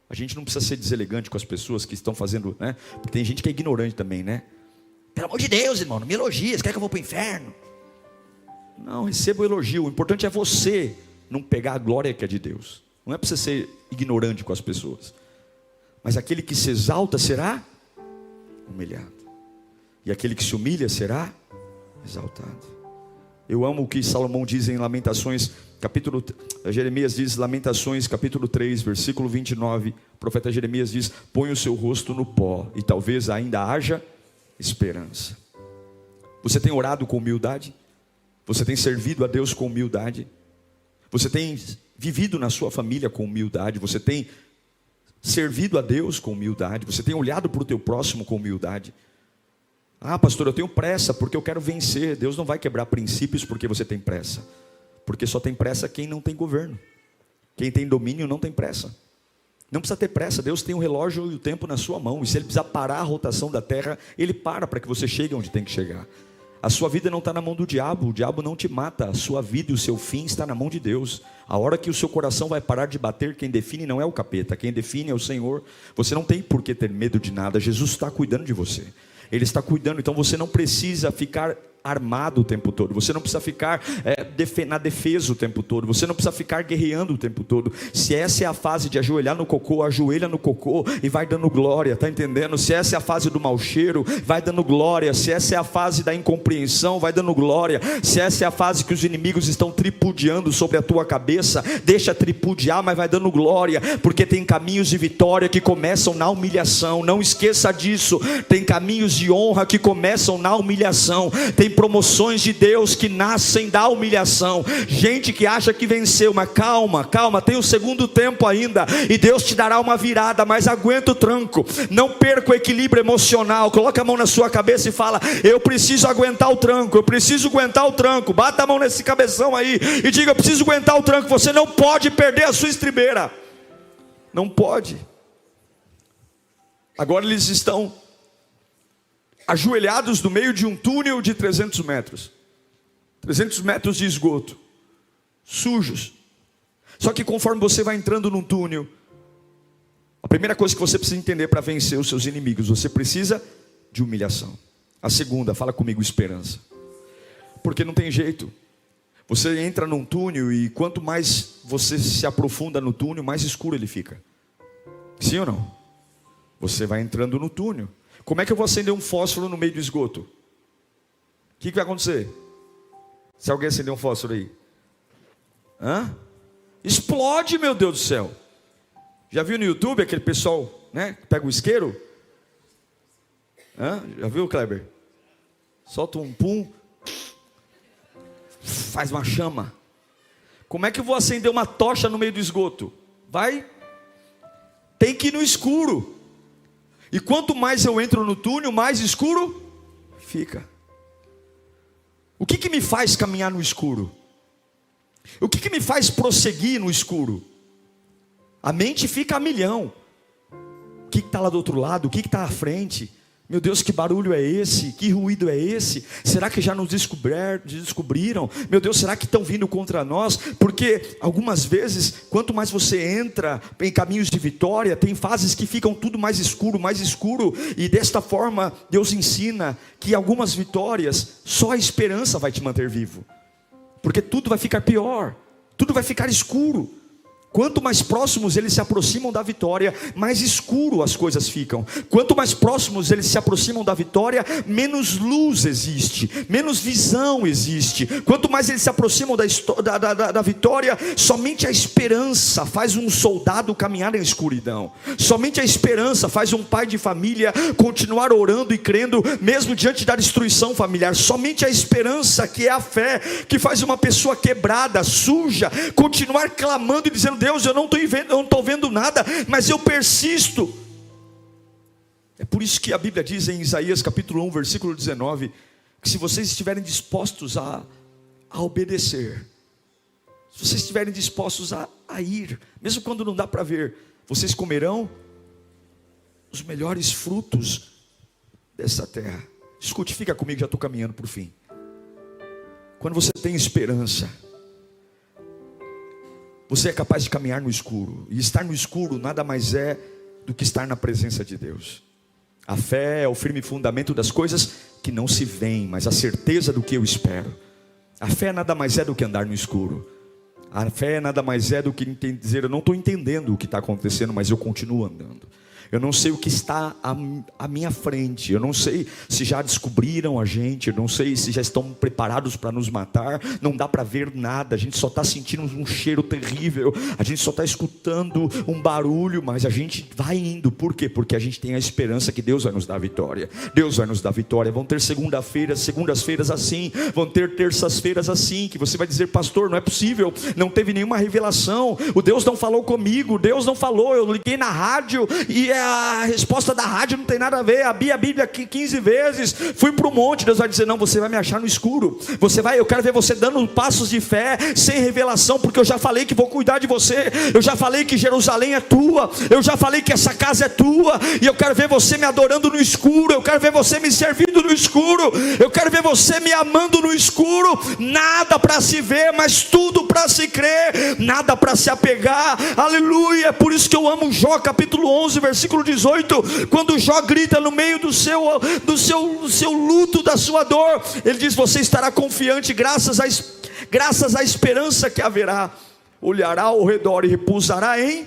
a gente não precisa ser deselegante com as pessoas que estão fazendo, né? Porque tem gente que é ignorante também, né? Pelo amor de Deus, irmão, não me elogia, você quer que eu vou para o inferno? Não, receba o elogio. O importante é você não pegar a glória que é de Deus. Não é para você ser ignorante com as pessoas. Mas aquele que se exalta será humilhado, e aquele que se humilha será exaltado. Eu amo o que Salomão diz em Lamentações, Jeremias diz, Lamentações capítulo 3, versículo 29. O profeta Jeremias diz: põe o seu rosto no pó, e talvez ainda haja esperança. Você tem orado com humildade? Você tem servido a Deus com humildade? Você tem vivido na sua família com humildade? Você tem servido a Deus com humildade? Você tem olhado para o teu próximo com humildade? Ah, pastor, eu tenho pressa porque eu quero vencer. Deus não vai quebrar princípios porque você tem pressa, porque só tem pressa quem não tem governo. Quem tem domínio não tem pressa. Não precisa ter pressa. Deus tem o relógio e o tempo na sua mão, e se Ele precisar parar a rotação da terra, Ele para que você chegue onde tem que chegar. A sua vida não está na mão do diabo, o diabo não te mata. A sua vida e o seu fim está na mão de Deus. A hora que o seu coração vai parar de bater, quem define não é o capeta, quem define é o Senhor. Você não tem por que ter medo de nada. Jesus está cuidando de você, Ele está cuidando. Então você não precisa ficar armado o tempo todo, você não precisa ficar na defesa o tempo todo, você não precisa ficar guerreando o tempo todo. Se essa é a fase de ajoelhar no cocô, ajoelha no cocô e vai dando glória, está entendendo? Se essa é a fase do mau cheiro, vai dando glória. Se essa é a fase da incompreensão, vai dando glória. Se essa é a fase que os inimigos estão tripudiando sobre a tua cabeça, deixa tripudiar, mas vai dando glória, porque tem caminhos de vitória que começam na humilhação. Não esqueça disso. Tem caminhos de honra que começam na humilhação. Tem promoções de Deus que nascem da humilhação. Gente que acha que venceu, mas calma, tem o segundo tempo ainda, e Deus te dará uma virada, mas aguenta o tranco. Não perca o equilíbrio emocional. Coloca a mão na sua cabeça e fala: eu preciso aguentar o tranco, eu preciso aguentar o tranco. Bata a mão nesse cabeção aí e diga: eu preciso aguentar o tranco. Você não pode perder a sua estribeira, não pode. Agora eles estão ajoelhados no meio de um túnel de 300 metros. 300 metros de esgoto, sujos, Só que conforme você vai entrando num túnel, a primeira coisa que você precisa entender para vencer os seus inimigos, você precisa de humilhação. A segunda, fala comigo, esperança. Porque não tem jeito. Você entra num túnel e quanto mais você se aprofunda no túnel, mais escuro ele fica. Sim ou não? Você vai entrando no túnel. Como é que eu vou acender um fósforo no meio do esgoto? O que vai acontecer? Se alguém acender um fósforo aí? Explode, meu Deus do céu. Já viu no YouTube aquele pessoal, né, que pega o isqueiro? Já viu, Kleber? Solta um pum, faz uma chama. Como é que eu vou acender uma tocha no meio do esgoto? Tem que ir no escuro. E quanto mais eu entro no túnel, mais escuro fica. O que me faz caminhar no escuro? O que me faz prosseguir no escuro? A mente fica a milhão. O que está lá do outro lado? O que está à frente? Meu Deus, que barulho é esse? Que ruído é esse? Será que já nos descobriram? Meu Deus, será que estão vindo contra nós? Porque algumas vezes, quanto mais você entra em caminhos de vitória, tem fases que ficam tudo mais escuro, e desta forma Deus ensina que algumas vitórias, só a esperança vai te manter vivo. Porque tudo vai ficar pior, tudo vai ficar escuro. Quanto mais próximos eles se aproximam da vitória, mais escuro as coisas ficam. Quanto mais próximos eles se aproximam da vitória, menos luz existe, menos visão existe. Quanto mais eles se aproximam da vitória, somente a esperança faz um soldado caminhar na escuridão. Somente a esperança faz um pai de família continuar orando e crendo, mesmo diante da destruição familiar. Somente a esperança, que é a fé, que faz uma pessoa quebrada, suja, continuar clamando e dizendo: Deus, eu não estou vendo nada, mas eu persisto. É por isso que a Bíblia diz em Isaías capítulo 1, versículo 19, que se vocês estiverem dispostos a obedecer, se vocês estiverem dispostos a ir, mesmo quando não dá para ver, vocês comerão os melhores frutos dessa terra. Escute, fica comigo, já estou caminhando para o fim. Quando você tem esperança, você é capaz de caminhar no escuro. E estar no escuro nada mais é do que estar na presença de Deus. A fé é o firme fundamento das coisas que não se veem, mas a certeza do que eu espero. A fé nada mais é do que andar no escuro. A fé nada mais é do que dizer: eu não estou entendendo o que está acontecendo, mas eu continuo andando. Eu não sei o que está à minha frente. Eu não sei se já descobriram a gente. Eu não sei se já estão preparados para nos matar. Não dá para ver nada. A gente só está sentindo um cheiro terrível. A gente só está escutando um barulho. Mas a gente vai indo. Por quê? Porque a gente tem a esperança que Deus vai nos dar a vitória. Deus vai nos dar a vitória. Vão ter segundas-feiras assim. Vão ter terças-feiras assim. Que você vai dizer: pastor, não é possível. Não teve nenhuma revelação. O Deus não falou comigo. Deus não falou. Eu liguei na rádio e a resposta da rádio não tem nada a ver. Abri a Bíblia aqui 15 vezes, fui para o monte. Deus vai dizer: não, você vai me achar no escuro. Eu quero ver você dando passos de fé, sem revelação, porque eu já falei que vou cuidar de você. Eu já falei que Jerusalém é tua. Eu já falei que essa casa é tua. E eu quero ver você me adorando no escuro. Eu quero ver você me servindo no escuro. Eu quero ver você me amando no escuro. Nada para se ver, mas tudo para se crer. Nada para se apegar. Aleluia. É por isso que eu amo Jó capítulo 11, versículo 18, quando Jó grita no meio do seu luto, da sua dor, ele diz: você estará confiante graças à esperança que haverá. Olhará ao redor e repousará em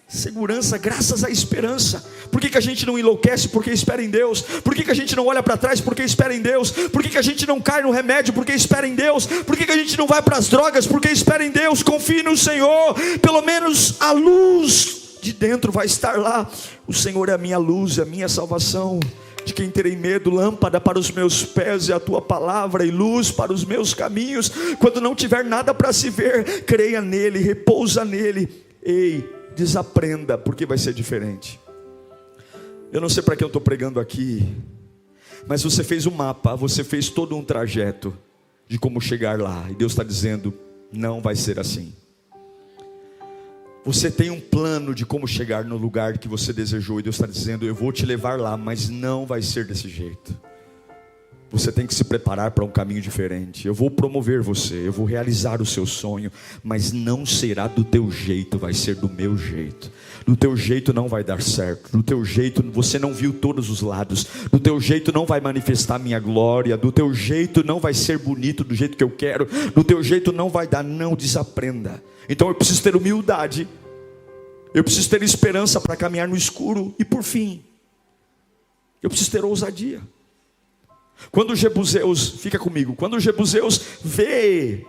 segurança, graças à esperança. Por que a gente não enlouquece? Porque espera em Deus. Por que a gente não olha para trás? Porque espera em Deus. Por que a gente não cai no remédio? Porque espera em Deus. Por que a gente não vai para as drogas? Porque espera em Deus. Confie no Senhor. Pelo menos a luz de dentro vai estar lá. O Senhor é a minha luz, a minha salvação. De quem terei medo? Lâmpada para os meus pés é a tua palavra, e luz para os meus caminhos. Quando não tiver nada para se ver, creia nele, repousa nele. Ei, desaprenda, porque vai ser diferente. Eu não sei para que eu estou pregando aqui, mas você fez um mapa, você fez todo um trajeto de como chegar lá, e Deus está dizendo: não vai ser assim. Você tem um plano de como chegar no lugar que você desejou, e Deus está dizendo: eu vou te levar lá, mas não vai ser desse jeito. Você tem que se preparar para um caminho diferente. Eu vou promover você, eu vou realizar o seu sonho, mas não será do teu jeito, vai ser do meu jeito. Do teu jeito não vai dar certo, do teu jeito você não viu todos os lados, do teu jeito não vai manifestar minha glória, do teu jeito não vai ser bonito do jeito que eu quero, do teu jeito não vai dar. Não, desaprenda. Então eu preciso ter humildade, eu preciso ter esperança para caminhar no escuro, e por fim, eu preciso ter ousadia. Quando os jebuseus, fica comigo, quando os jebuseus vê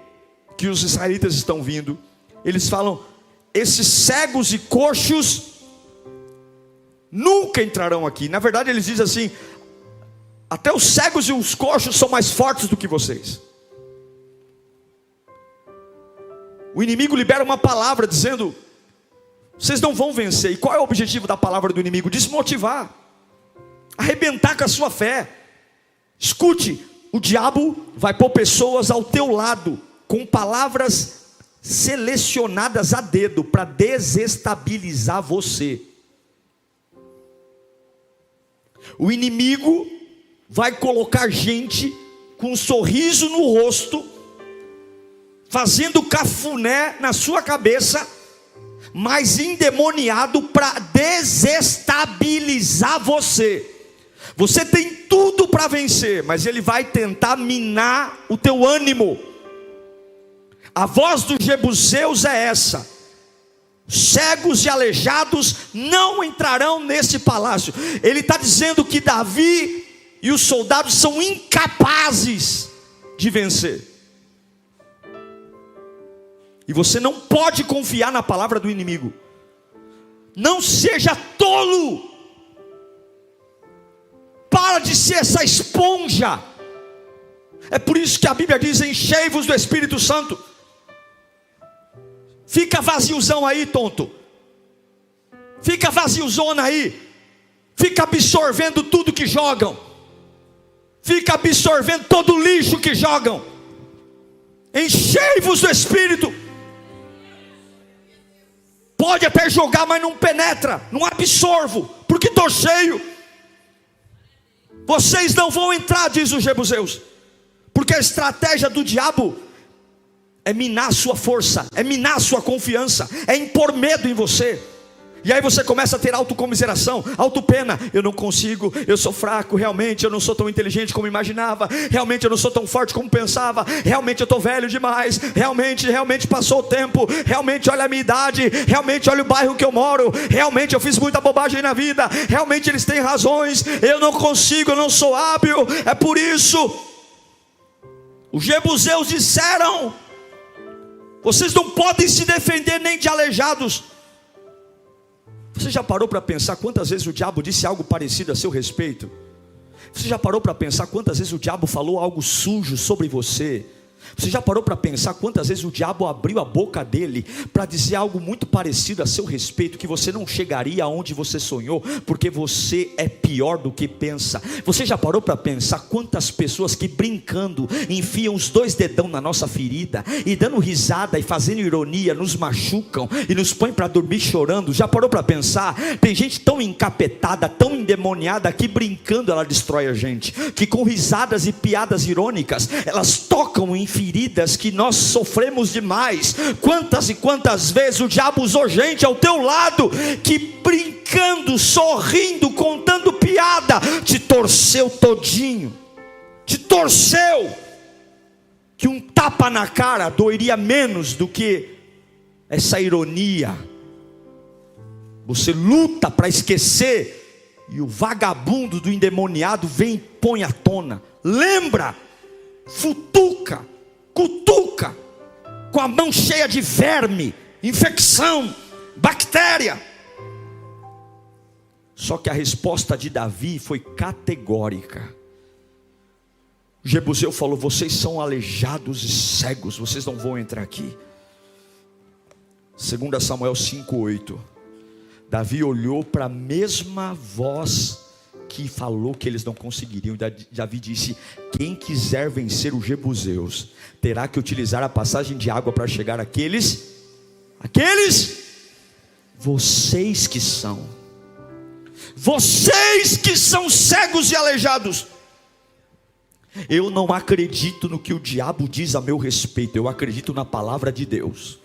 que os israelitas estão vindo, eles falam: esses cegos e coxos nunca entrarão aqui. Na verdade eles dizem assim: até os cegos e os coxos são mais fortes do que vocês. O inimigo libera uma palavra dizendo: vocês não vão vencer. E qual é o objetivo da palavra do inimigo? Desmotivar, arrebentar com a sua fé. Escute, o diabo vai pôr pessoas ao teu lado com palavras selecionadas a dedo para desestabilizar você. O inimigo vai colocar gente com um sorriso no rosto, fazendo cafuné na sua cabeça, mas endemoniado para desestabilizar você. Você tem tudo para vencer, mas ele vai tentar minar o teu ânimo. A voz dos jebuseus é essa: cegos e aleijados não entrarão nesse palácio. Ele está dizendo que Davi e os soldados são incapazes de vencer. E você não pode confiar na palavra do inimigo. Não seja tolo. Para de ser essa esponja. É por isso que a Bíblia diz: enchei-vos do Espírito Santo. Fica vaziozão aí, tonto. Fica vaziozona aí. Fica absorvendo tudo que jogam. Fica absorvendo todo o lixo que jogam. Enchei-vos do Espírito. Pode até jogar, mas não penetra. Não absorvo, porque estou cheio. Vocês não vão entrar, diz os jebuseus, porque a estratégia do diabo é minar a sua força, é minar a sua confiança, é impor medo em você. E aí você começa a ter autocomiseração, autopena. Eu não consigo, eu sou fraco, realmente eu não sou tão inteligente como imaginava, realmente eu não sou tão forte como pensava, realmente eu estou velho demais, realmente passou o tempo, realmente olha a minha idade, realmente olha o bairro que eu moro, realmente eu fiz muita bobagem na vida, realmente eles têm razões, eu não consigo, eu não sou hábil. É por isso, os jebuseus disseram: vocês não podem se defender nem de aleijados. Você já parou para pensar quantas vezes o diabo disse algo parecido a seu respeito? Você já parou para pensar quantas vezes o diabo falou algo sujo sobre você? Você já parou para pensar quantas vezes o diabo abriu a boca dele para dizer algo muito parecido a seu respeito, que você não chegaria aonde você sonhou, porque você é pior do que pensa? Você já parou para pensar quantas pessoas que brincando enfiam os 2 dedão na nossa ferida e dando risada e fazendo ironia nos machucam e nos põem para dormir chorando? Já parou para pensar? Tem gente tão encapetada, tão endemoniada, que brincando ela destrói a gente, que com risadas e piadas irônicas elas tocam em feridas que nós sofremos demais. Quantas e quantas vezes o diabo usou gente ao teu lado que brincando, sorrindo, contando piada, te torceu todinho, te torceu, que um tapa na cara doeria menos do que essa ironia. Você luta para esquecer, e o vagabundo do endemoniado vem e põe à tona. Lembra, futuca, cutuca, com a mão cheia de verme, infecção, bactéria. Só que a resposta de Davi foi categórica. O jebuseu falou: vocês são aleijados e cegos, vocês não vão entrar aqui. 2 Samuel 5:8. Davi olhou para a mesma voz que falou que eles não conseguiriam. Davi disse: quem quiser vencer os jebuseus terá que utilizar a passagem de água para chegar àqueles, vocês que são cegos e aleijados. Eu não acredito no que o diabo diz a meu respeito, eu acredito na palavra de Deus.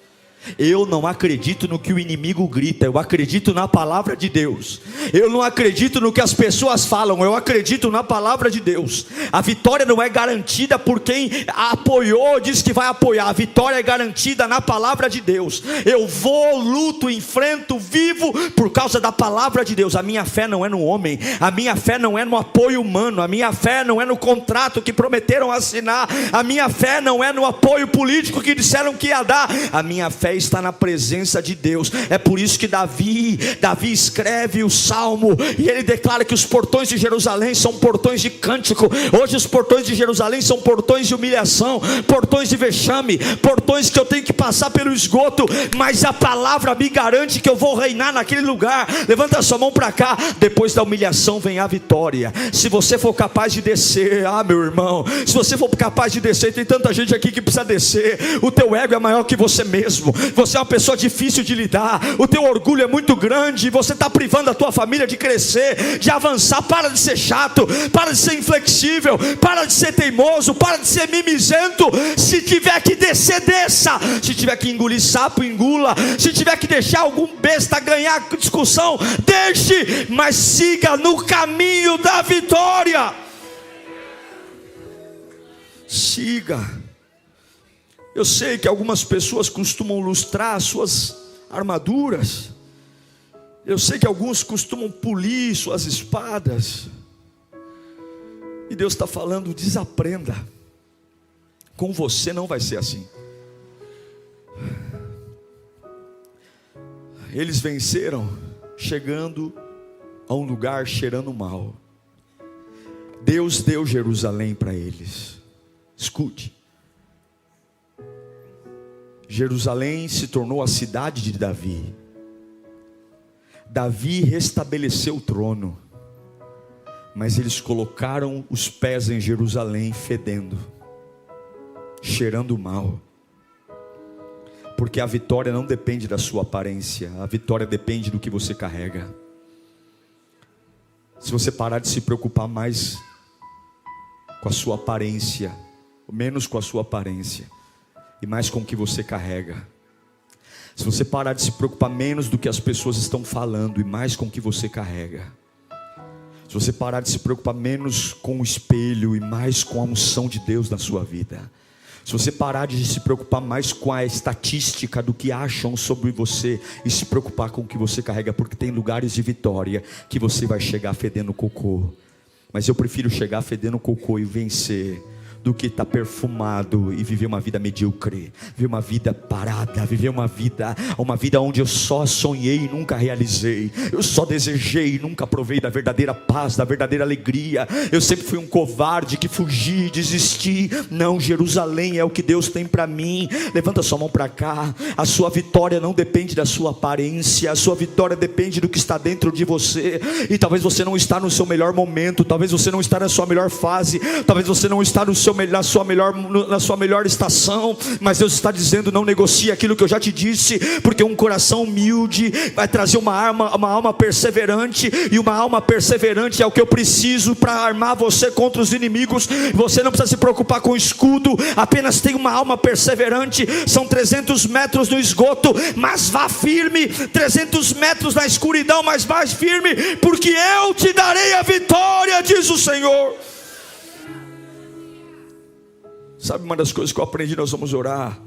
Eu não acredito no que o inimigo grita, eu acredito na palavra de Deus. Eu não acredito no que as pessoas falam, eu acredito na palavra de Deus. A vitória não é garantida por quem apoiou, diz que vai apoiar. A vitória é garantida na palavra de Deus. Eu vou, luto, enfrento, vivo por causa da palavra de Deus. A minha fé não é no homem, a minha fé não é no apoio humano, a minha fé não é no contrato que prometeram assinar, a minha fé não é no apoio político que disseram que ia dar. A minha fé está na presença de Deus. É por isso que Davi escreve o salmo e ele declara que os portões de Jerusalém são portões de cântico. Hoje os portões de Jerusalém são portões de humilhação, portões de vexame, portões que eu tenho que passar pelo esgoto, mas a palavra me garante que eu vou reinar naquele lugar. Levanta a sua mão para cá. Depois da humilhação vem a vitória. Se você for capaz de descer, meu irmão, se você for capaz de descer, tem tanta gente aqui que precisa descer. O teu ego é maior que você mesmo. Você é uma pessoa difícil de lidar, o teu orgulho é muito grande, você está privando a tua família de crescer, de avançar. Para de ser chato, para de ser inflexível, para de ser teimoso, para de ser mimizento. Se tiver que descer, desça. Se tiver que engolir sapo, engula. Se tiver que deixar algum besta ganhar discussão, deixe, mas siga no caminho da vitória. Siga. Eu sei que algumas pessoas costumam lustrar as suas armaduras. Eu sei que alguns costumam polir suas espadas. E Deus está falando: desaprenda. Com você não vai ser assim. Eles venceram chegando a um lugar cheirando mal. Deus deu Jerusalém para eles. Escute. Jerusalém se tornou a cidade de Davi. Davi restabeleceu o trono, mas eles colocaram os pés em Jerusalém fedendo, cheirando mal. Porque a vitória não depende da sua aparência, a vitória depende do que você carrega. Se você parar de se preocupar mais com a sua aparência, menos com a sua aparência, e mais com o que você carrega. Se você parar de se preocupar menos do que as pessoas estão falando e mais com o que você carrega. Se você parar de se preocupar menos com o espelho e mais com a unção de Deus na sua vida. Se você parar de se preocupar mais com a estatística do que acham sobre você e se preocupar com o que você carrega, porque tem lugares de vitória que você vai chegar fedendo cocô. Mas eu prefiro chegar fedendo cocô e vencer do que estar perfumado e viver uma vida medíocre, viver uma vida parada, viver uma vida onde eu só sonhei e nunca realizei, eu só desejei e nunca provei da verdadeira paz, da verdadeira alegria. Eu sempre fui um covarde que fugi, desisti. Não, Jerusalém é o que Deus tem para mim. Levanta sua mão para cá. A sua vitória não depende da sua aparência, a sua vitória depende do que está dentro de você. E talvez você não está no seu melhor momento, talvez você não está na sua melhor fase, talvez você não está na sua melhor estação, mas Deus está dizendo: não negocie aquilo que eu já te disse, porque um coração humilde vai trazer uma alma perseverante, e uma alma perseverante é o que eu preciso para armar você contra os inimigos. Você não precisa se preocupar com o escudo, apenas tem uma alma perseverante. São 300 metros no esgoto, mas vá firme. 300 metros na escuridão, mas vá firme, porque eu te darei a vitória, diz o Senhor. Sabe, uma das coisas que eu aprendi, nós vamos orar,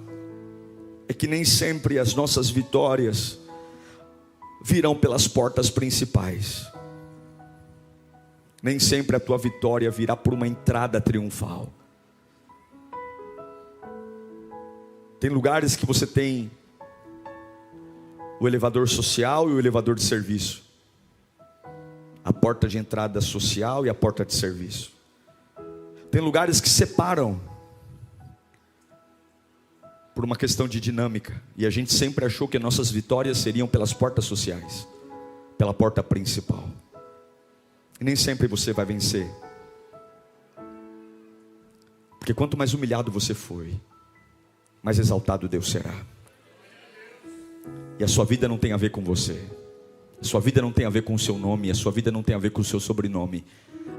é que nem sempre as nossas vitórias virão pelas portas principais. Nem sempre a tua vitória virá por uma entrada triunfal. Tem lugares que você tem o elevador social e o elevador de serviço. A porta de entrada social e a porta de serviço. Tem lugares que separam por uma questão de dinâmica, e a gente sempre achou que nossas vitórias seriam pelas portas sociais, pela porta principal. E nem sempre você vai vencer, porque quanto mais humilhado você foi, mais exaltado Deus será. E a sua vida não tem a ver com você, a sua vida não tem a ver com o seu nome, a sua vida não tem a ver com o seu sobrenome,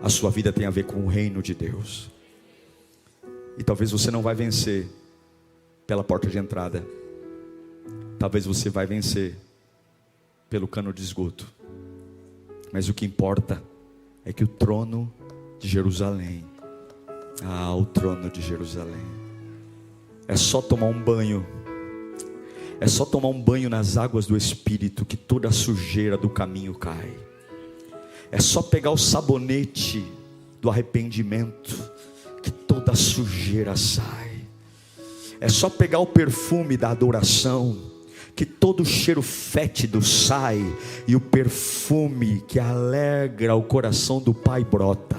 a sua vida tem a ver com o reino de Deus. E talvez você não vai vencer pela porta de entrada. Talvez você vai vencer pelo cano de esgoto. Mas o que importa é que o trono de Jerusalém, o trono de Jerusalém, é só tomar um banho. É só tomar um banho nas águas do Espírito que toda a sujeira do caminho cai. É só pegar o sabonete do arrependimento que toda a sujeira sai. É só pegar o perfume da adoração que todo o cheiro fétido sai, e o perfume que alegra o coração do Pai brota.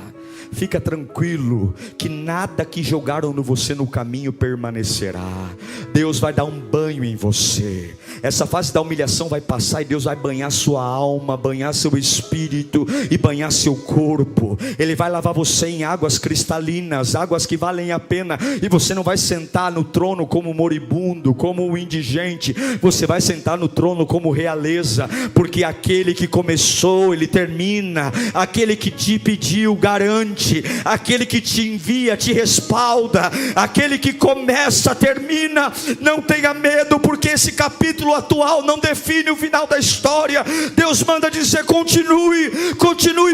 Fica tranquilo que nada que jogaram no você no caminho permanecerá. Deus vai dar um banho em você. Essa fase da humilhação vai passar e Deus vai banhar sua alma, banhar seu espírito e banhar seu corpo. Ele vai lavar você em águas cristalinas, águas que valem a pena. E você não vai sentar no trono como moribundo, como um indigente. Você vai sentar no trono como realeza, porque aquele que começou, ele termina. Aquele que te pediu, garante. Aquele que te envia, te respalda. Aquele que começa, termina. Não tenha medo, porque esse capítulo atual não define o final da história. Deus manda dizer: continue,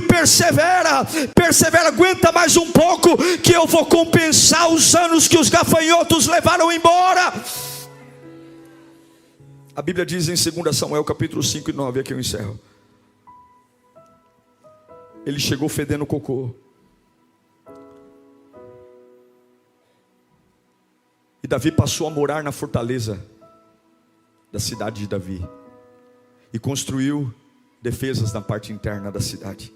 persevera, aguenta mais um pouco, que eu vou compensar os anos que os gafanhotos levaram embora. A Bíblia diz em 2 Samuel capítulo 5 e 9, aqui eu encerro. Ele chegou fedendo cocô. E Davi passou a morar na fortaleza da cidade de Davi, e construiu defesas na parte interna da cidade.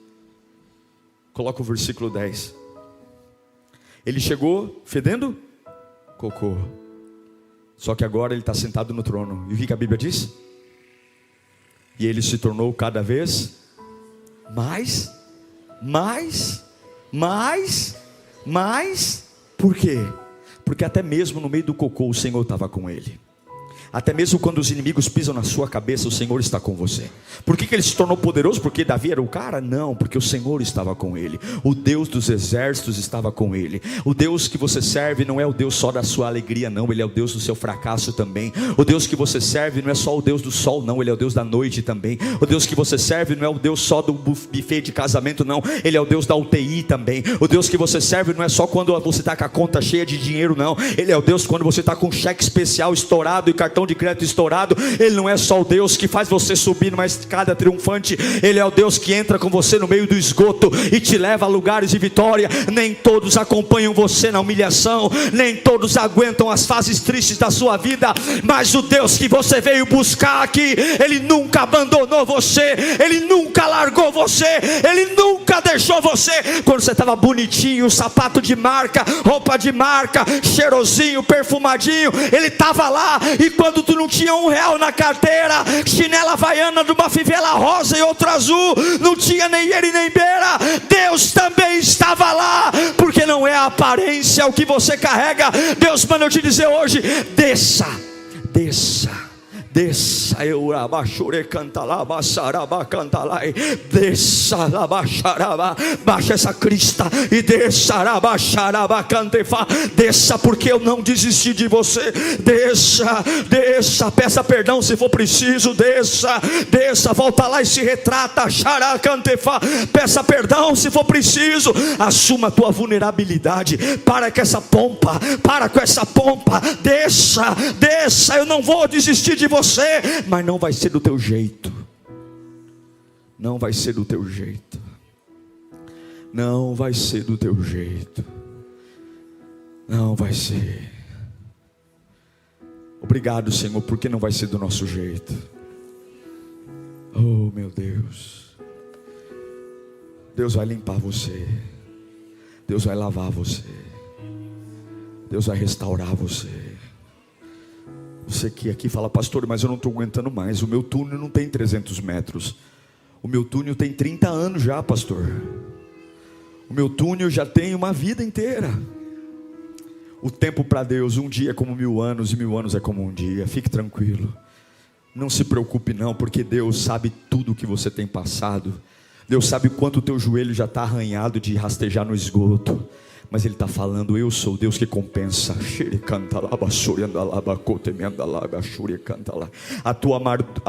Coloca o versículo 10. Ele chegou fedendo cocô, só que agora ele está sentado no trono. E o que a Bíblia diz? E ele se tornou cada vez mais. Por quê? Porque até mesmo no meio do cocô o Senhor estava com ele. Até mesmo quando os inimigos pisam na sua cabeça, o Senhor está com você. Por que ele se tornou poderoso? Porque Davi era o cara? Não, porque o Senhor estava com ele. O Deus dos exércitos estava com ele. O Deus que você serve não é o Deus só da sua alegria, não. Ele é o Deus do seu fracasso também. O Deus que você serve não é só o Deus do sol, não. Ele é o Deus da noite também. O Deus que você serve não é o Deus só do buffet de casamento, não. Ele é o Deus da UTI também. O Deus que você serve não é só quando você está com a conta cheia de dinheiro, não. Ele é o Deus quando você está com um cheque especial estourado e cartão de crédito estourado. Ele não é só o Deus que faz você subir numa escada triunfante. Ele é o Deus que entra com você no meio do esgoto e te leva a lugares de vitória. Nem todos acompanham você na humilhação, nem todos aguentam as fases tristes da sua vida, mas o Deus que você veio buscar aqui, Ele nunca abandonou você, Ele nunca largou você, Ele nunca deixou você. Quando você estava bonitinho, sapato de marca, roupa de marca, cheirosinho, perfumadinho, Ele estava lá. E quando tu não tinha R$1 na carteira, chinela havaiana de uma fivela rosa e outra azul, não tinha nem ele nem beira, Deus também estava lá. Porque não é a aparência o que você carrega. Deus manda eu te dizer hoje: desça, eu abachure cantalá, baçaraba cantalai, desça lá, baixaraba, baixa essa crista e desça lá, baixaraba cantefa, desça, porque eu não desisti de você. Desça, peça perdão se for preciso, desça, volta lá e se retrata, xará cantefa, peça perdão se for preciso, assuma a tua vulnerabilidade, para com essa pompa, desça, eu não vou desistir de você. Mas não vai ser do teu jeito. Não vai ser do teu jeito. Não vai ser do teu jeito. Não vai ser. Obrigado, Senhor, porque não vai ser do nosso jeito. Oh, meu Deus. Deus vai limpar você. Deus vai lavar você. Deus vai restaurar você. Você que aqui fala: pastor, mas eu não estou aguentando mais. O meu túnel não tem 300 metros. O meu túnel tem 30 anos já, pastor. O meu túnel já tem uma vida inteira. O tempo para Deus, um dia é como 1000 anos, e 1000 anos é como um dia. Fique tranquilo. Não se preocupe não, porque Deus sabe tudo o que você tem passado. Deus sabe quanto o teu joelho já está arranhado de rastejar no esgoto. Mas Ele está falando: eu sou o Deus que compensa. A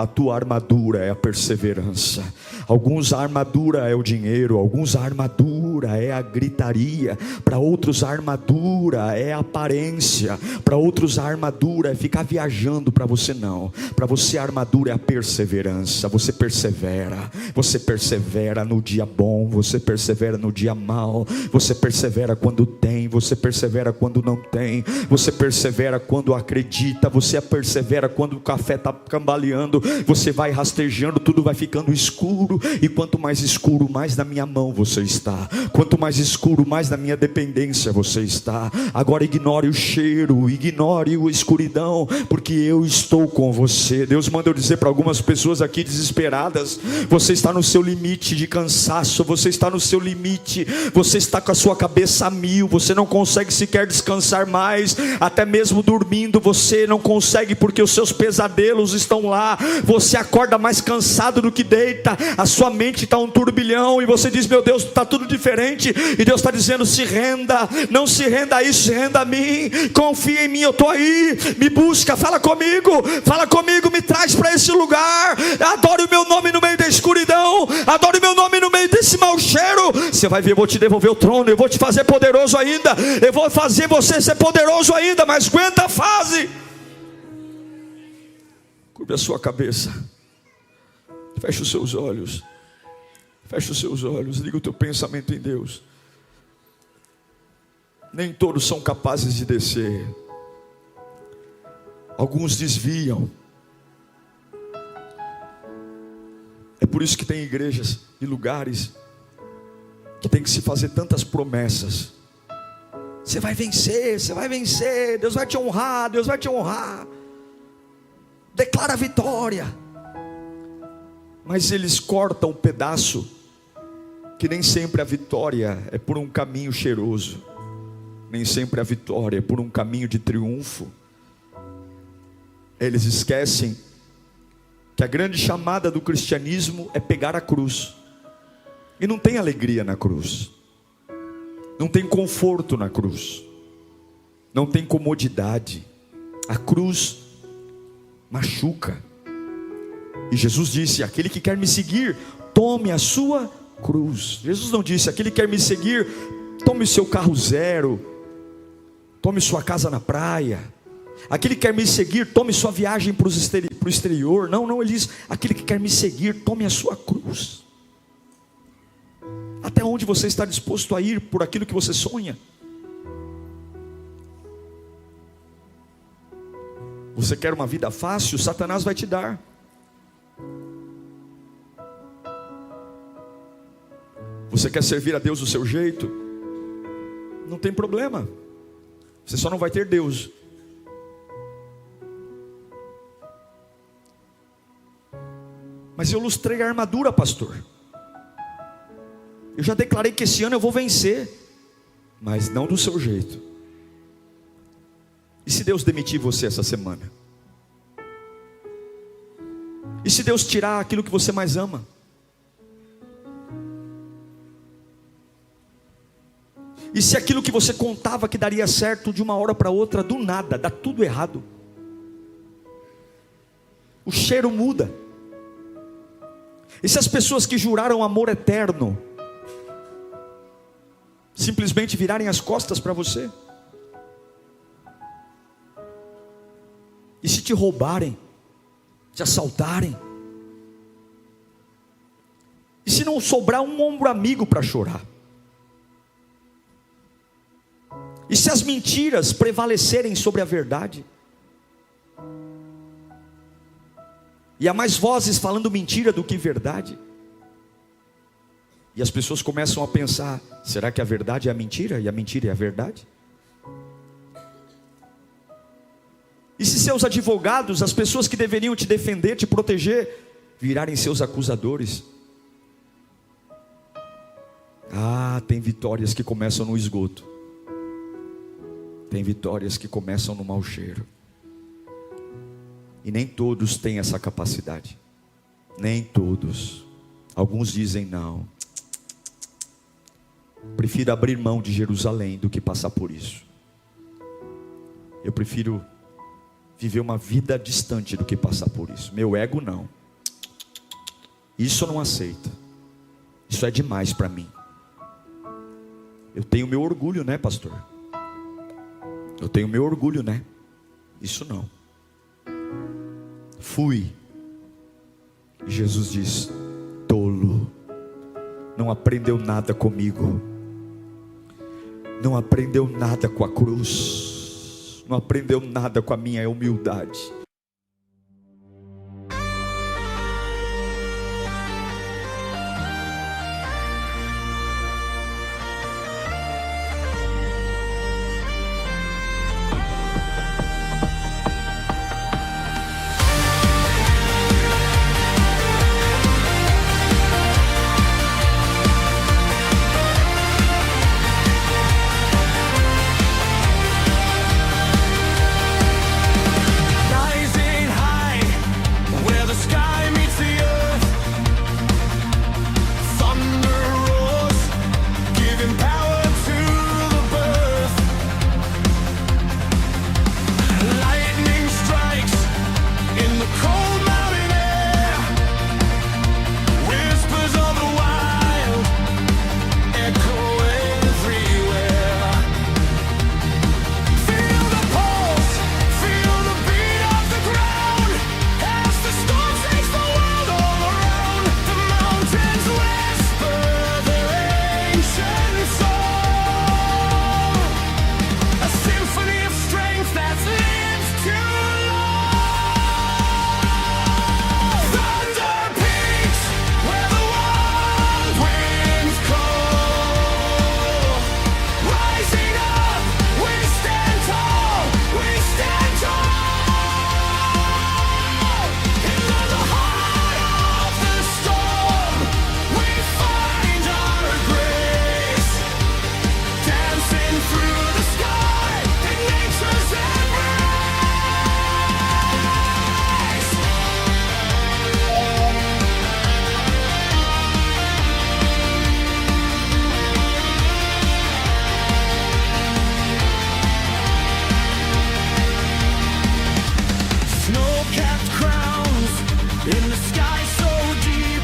tua armadura é a perseverança. Alguns a armadura é o dinheiro, alguns a armadura é a gritaria, para outros a armadura é a aparência, para outros a armadura é ficar viajando. Para você não, para você a armadura é a perseverança. Você persevera no dia bom, você persevera no dia mau, você persevera quando tem, você persevera quando não tem, você persevera quando acredita, você persevera quando o café está cambaleando, você vai rastejando, tudo vai ficando escuro, e quanto mais escuro, mais na minha mão você está, quanto mais escuro, mais na minha dependência você está. Agora ignore o cheiro, ignore a escuridão, porque eu estou com você. Deus manda eu dizer para algumas pessoas aqui desesperadas: você está no seu limite de cansaço, você está no seu limite, você está com a sua cabeça a mil, você não consegue sequer descansar mais, até mesmo dormindo você não consegue, porque os seus pesadelos estão lá, você acorda mais cansado do que deita, a sua mente está um turbilhão, e você diz: meu Deus, está tudo diferente, e Deus está dizendo: se renda, não se renda a isso, se renda a mim, confia em mim, eu estou aí, me busca, fala comigo, me traz para esse lugar, adore o meu nome no meio da escuridão, adore o meu nome no meio desse mau cheiro. Você vai ver, eu vou te devolver o trono, eu vou te fazer poderoso ainda, eu vou fazer você ser poderoso ainda, mas aguenta a fase. Curva a sua cabeça, feche os seus olhos, liga o teu pensamento em Deus. Nem todos são capazes de descer, alguns desviam. É por isso que tem igrejas e lugares que tem que se fazer tantas promessas. Você vai vencer, Deus vai te honrar, declara a vitória. Mas eles cortam um pedaço, que nem sempre a vitória é por um caminho cheiroso, nem sempre a vitória é por um caminho de triunfo. Eles esquecem que a grande chamada do cristianismo é pegar a cruz, e não tem alegria na cruz, não tem conforto na cruz, não tem comodidade. A cruz machuca, e Jesus disse: aquele que quer me seguir, tome a sua cruz. Jesus não disse: aquele que quer me seguir, tome o seu carro zero, tome sua casa na praia. Aquele que quer me seguir, tome sua viagem para o exterior. Não, ele diz: aquele que quer me seguir, tome a sua cruz. Até onde você está disposto a ir por aquilo que você sonha? Você quer uma vida fácil? Satanás vai te dar. Você quer servir a Deus do seu jeito? Não tem problema, você só não vai ter Deus. Mas eu lustrei a armadura, pastor. Eu já declarei que esse ano eu vou vencer, mas não do seu jeito. E se Deus demitir você essa semana? E se Deus tirar aquilo que você mais ama? E se aquilo que você contava que daria certo, de uma hora para outra, do nada, dá tudo errado? O cheiro muda. E se as pessoas que juraram amor eterno simplesmente virarem as costas para você? E se te roubarem, te assaltarem? E se não sobrar um ombro amigo para chorar? E se as mentiras prevalecerem sobre a verdade? E há mais vozes falando mentira do que verdade? E as pessoas começam a pensar: será que a verdade é a mentira e a mentira é a verdade? E se seus advogados, as pessoas que deveriam te defender, te proteger, virarem seus acusadores? Tem vitórias que começam no esgoto, tem vitórias que começam no mau cheiro. E nem todos têm essa capacidade, nem todos. Alguns dizem: não, Prefiro abrir mão de Jerusalém do que passar por isso. Eu prefiro viver uma vida distante do que passar por isso. Meu ego não. Isso eu não aceito. Isso é demais para mim. Eu tenho meu orgulho, né, pastor? Eu tenho meu orgulho, né? Isso não. Fui. E Jesus diz: tolo, não aprendeu nada comigo. Não aprendeu nada com a cruz. Não aprendeu nada com a minha humildade. In the sky so deep,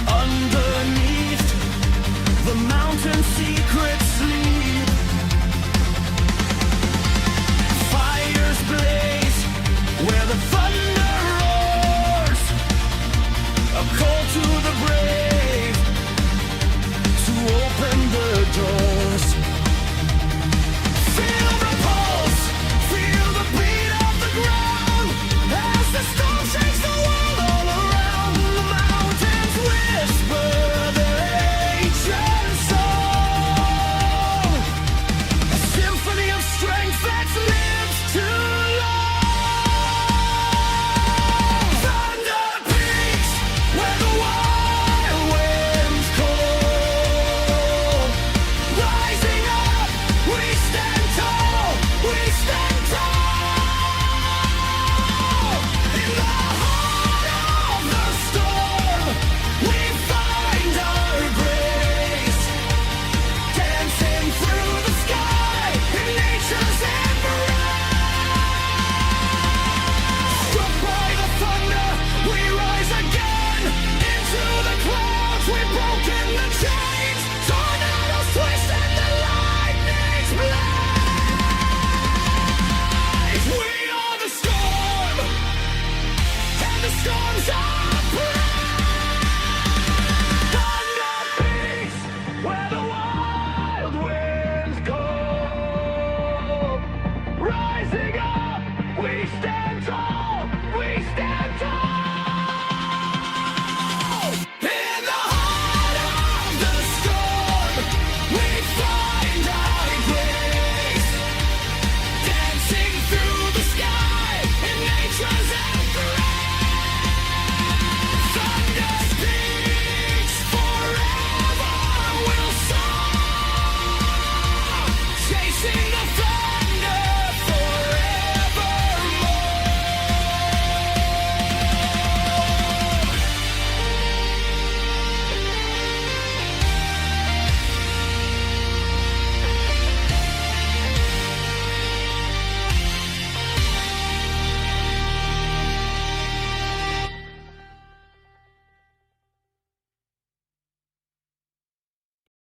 underneath the mountain secrets